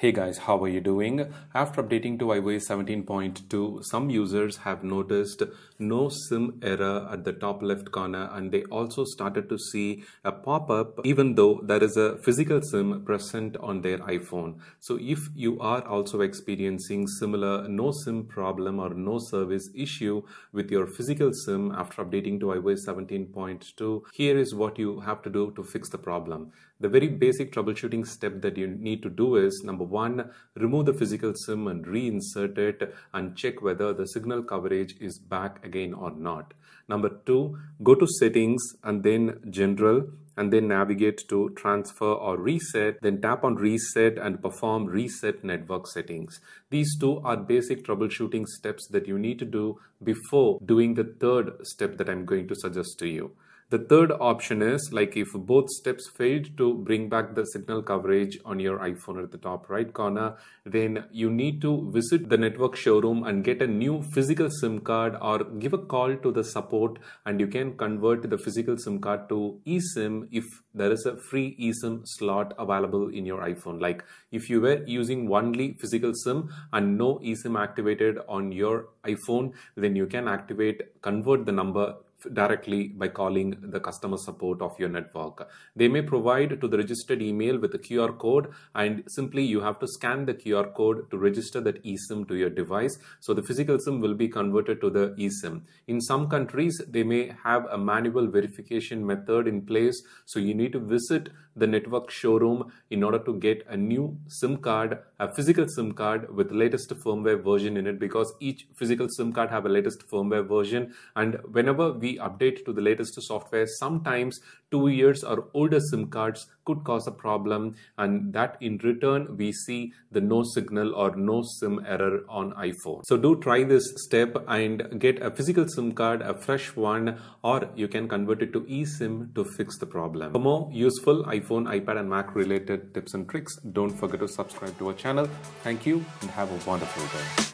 Hey guys, how are you doing? After updating to iOS 17.2, some users have noticed no SIM error at the top left corner, and they also started to see a pop-up even though there is a physical SIM present on their iPhone. So if you are also experiencing similar no SIM problem or no service issue with your physical SIM after updating to iOS 17.2, here is what you have to do to fix the problem. The very basic troubleshooting step that you need to do is, number one, remove the physical SIM and reinsert it and check whether the signal coverage is back again or not. Number two, go to settings and then general and then navigate to transfer or reset, then tap on reset and perform reset network settings. These two are basic troubleshooting steps that you need to do before doing the third step that I'm going to suggest to you. The third option is, like, if both steps failed to bring back the signal coverage on your iPhone at the top right corner, then you need to visit the network showroom and get a new physical SIM card, or give a call to the support and you can convert the physical SIM card to eSIM if there is a free eSIM slot available in your iPhone. Like, if you were using only physical SIM and no eSIM activated on your iPhone, then you can convert the number directly by calling the customer support of your network. They may provide to the registered email with a QR code, and simply you have to scan the QR code to register that eSIM to your device. So the physical SIM will be converted to the eSIM. In some countries, they may have a manual verification method in place. So you need to visit the network showroom in order to get a new SIM card, a physical SIM card with the latest firmware version in it, because each physical SIM card have a latest firmware version. And whenever we update to the latest software, sometimes 2 years or older SIM cards could cause a problem, and that in return we see the no signal or no SIM error on iPhone. So do try this step and get a physical SIM card, a fresh one, or you can convert it to eSIM to fix the problem. For more useful iPhone, iPad and Mac related tips and tricks, don't forget to subscribe to our channel. Thank you and have a wonderful day.